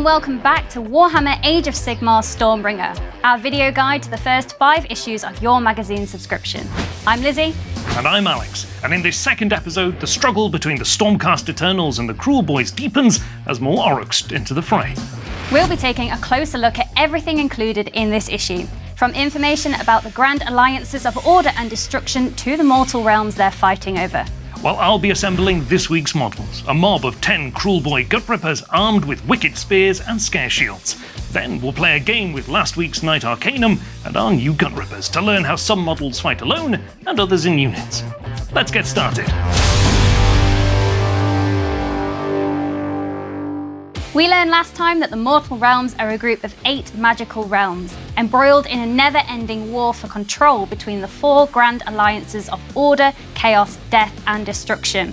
welcome back to Warhammer Age of Sigmar Stormbringer, our video guide to the first 5 issues of your magazine subscription. I'm Lizzie. And I'm Alex, and in this second episode, the struggle between the Stormcast Eternals and the Cruel Boys deepens as more Orruks enter the fray. We'll be taking a closer look at everything included in this issue, from information about the grand alliances of order and destruction to the mortal realms they're fighting over. Well, I'll be assembling this week's models, a mob of 10 Cruel Boy Gutrippaz armed with wicked spears and scare shields. Then we'll play a game with last week's Knight Arcanum and our new Gutrippaz to learn how some models fight alone and others in units. Let's get started. We learned last time that the mortal realms are a group of 8 magical realms, embroiled in a never-ending war for control between the 4 grand alliances of order, chaos, death and destruction.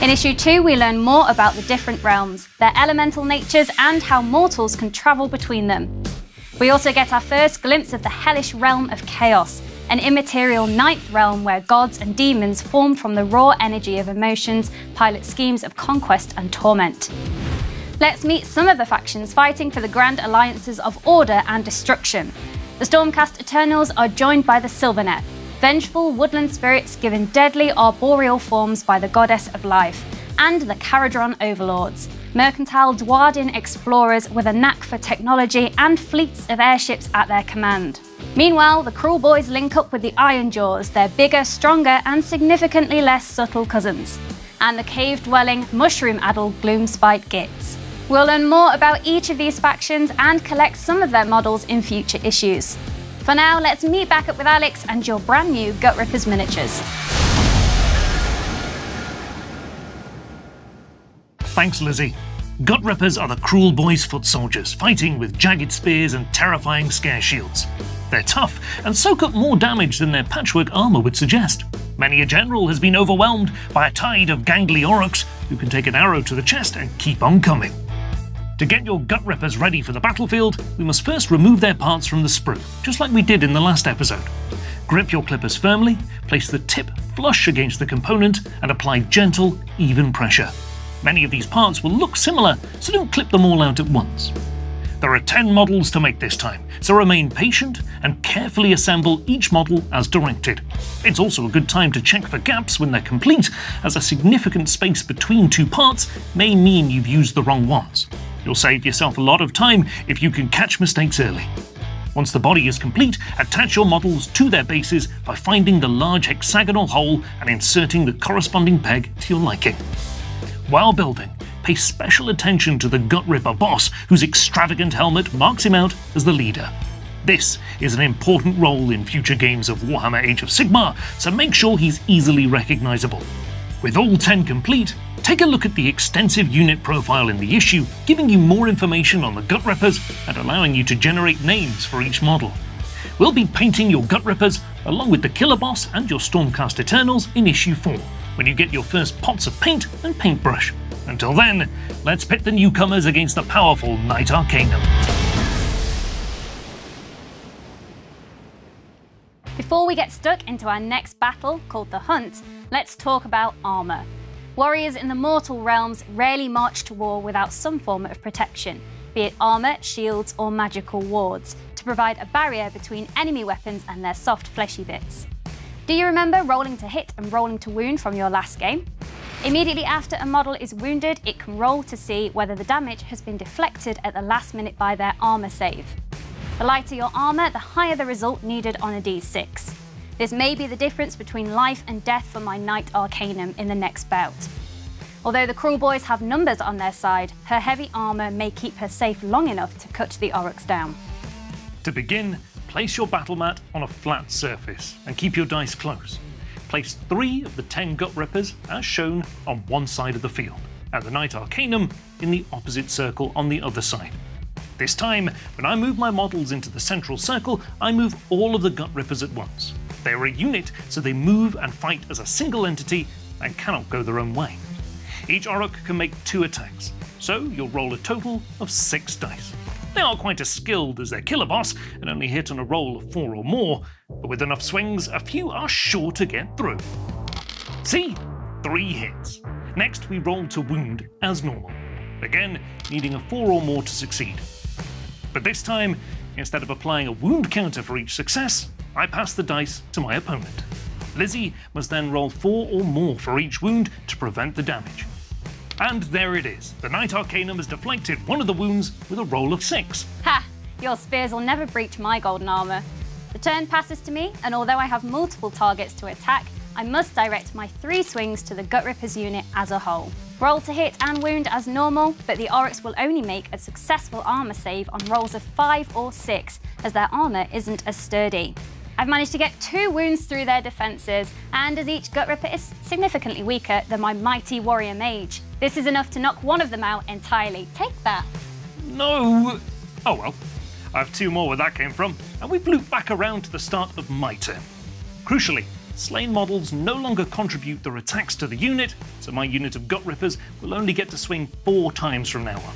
In issue 2 we learn more about the different realms, their elemental natures and how mortals can travel between them. We also get our first glimpse of the hellish realm of chaos, an immaterial 9th realm where gods and demons form from the raw energy of emotions, pilot schemes of conquest and torment. Let's meet some of the factions fighting for the grand alliances of order and destruction. The Stormcast Eternals are joined by the Sylvanet, vengeful woodland spirits given deadly arboreal forms by the goddess of life, and the Caradron Overlords, mercantile Dwarden explorers with a knack for technology and fleets of airships at their command. Meanwhile, the Cruel Boys link up with the Ironjaws, their bigger, stronger and significantly less subtle cousins, and the cave-dwelling, mushroom-addled Gloomspite Gits. We'll learn more about each of these factions and collect some of their models in future issues. For now, let's meet back up with Alex and your brand new Gutrippaz miniatures. Thanks, Lizzie. Gutrippaz are the Cruel Boys foot soldiers, fighting with jagged spears and terrifying scare shields. They're tough and soak up more damage than their patchwork armour would suggest. Many a general has been overwhelmed by a tide of gangly Orruks who can take an arrow to the chest and keep on coming. To get your Gutrippaz ready for the battlefield, we must first remove their parts from the sprue, just like we did in the last episode. Grip your clippers firmly, place the tip flush against the component, and apply gentle, even pressure. Many of these parts will look similar, so don't clip them all out at once. There are 10 models to make this time, so remain patient and carefully assemble each model as directed. It's also a good time to check for gaps when they're complete, as a significant space between 2 parts may mean you've used the wrong ones. You'll save yourself a lot of time if you can catch mistakes early. Once the body is complete, attach your models to their bases by finding the large hexagonal hole and inserting the corresponding peg to your liking. While building, pay special attention to the Gutripper boss, whose extravagant helmet marks him out as the leader. This is an important role in future games of Warhammer Age of Sigmar, so make sure he's easily recognisable. With all 10 complete, take a look at the extensive unit profile in the issue, giving you more information on the Gutrippaz and allowing you to generate names for each model. We'll be painting your Gutrippaz along with the Killer Boss and your Stormcast Eternals in issue 4, when you get your first pots of paint and paintbrush. Until then, let's pit the newcomers against the powerful Knight Arcanum. Before we get stuck into our next battle, called the Hunt, let's talk about armour. Warriors in the mortal realms rarely march to war without some form of protection, be it armour, shields or magical wards, to provide a barrier between enemy weapons and their soft fleshy bits. Do you remember rolling to hit and rolling to wound from your last game? Immediately after a model is wounded, it can roll to see whether the damage has been deflected at the last minute by their armour save. The lighter your armour, the higher the result needed on a d6. This may be the difference between life and death for my Knight Arcanum in the next bout. Although the Cruel Boys have numbers on their side, her heavy armour may keep her safe long enough to cut the Orruks down. To begin, place your battle mat on a flat surface and keep your dice close. Place 3 of the 10 Gutrippaz as shown on one side of the field, and the Knight Arcanum in the opposite circle on the other side. This time, when I move my models into the central circle, I move all of the Gutrippaz at once. They are a unit, so they move and fight as a single entity and cannot go their own way. Each Orruk can make 2 attacks, so you'll roll a total of 6 dice. They aren't quite as skilled as their killer boss and only hit on a roll of 4 or more, but with enough swings, a few are sure to get through. See? 3 hits. Next, we roll to wound as normal. again needing a 4 or more to succeed. But this time, instead of applying a wound counter for each success, I pass the dice to my opponent. Lizzie must then roll 4 or more for each wound to prevent the damage. And there it is. The Knight Arcanum has deflected one of the wounds with a roll of 6. Ha! Your spears will never breach my golden armour. The turn passes to me, and although I have multiple targets to attack, I must direct my 3 swings to the Gutrippaz unit as a whole. Roll to hit and wound as normal, but the Orruks will only make a successful armour save on rolls of 5 or 6, as their armour isn't as sturdy. I've managed to get 2 wounds through their defences, and as each Gutripper is significantly weaker than my mighty warrior mage. This is enough to knock one of them out entirely. Take that. No! Oh well. I have 2 more where that came from, and we've looped back around to the start of my turn. Crucially, slain models no longer contribute their attacks to the unit, so my unit of Gutrippaz will only get to swing 4 times from now on.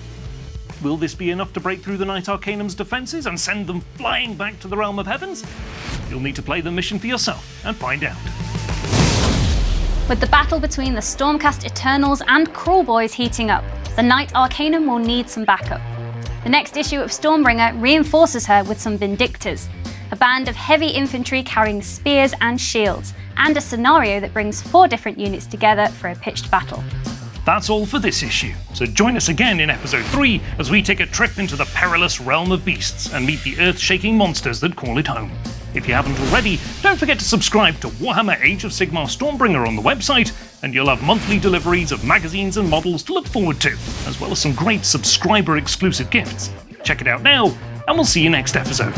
Will this be enough to break through the Knight Arcanum's defences and send them flying back to the Realm of Heavens? You'll need to play the mission for yourself and find out. With the battle between the Stormcast Eternals and Cruel Boys heating up, the Knight Arcanum will need some backup. The next issue of Stormbringer reinforces her with some Vindictors, a band of heavy infantry carrying spears and shields, and a scenario that brings 4 different units together for a pitched battle. That's all for this issue, so join us again in episode 3 as we take a trip into the perilous realm of beasts and meet the earth-shaking monsters that call it home. If you haven't already, don't forget to subscribe to Warhammer Age of Sigmar Stormbringer on the website, and you'll have monthly deliveries of magazines and models to look forward to, as well as some great subscriber-exclusive gifts. Check it out now, and we'll see you next episode.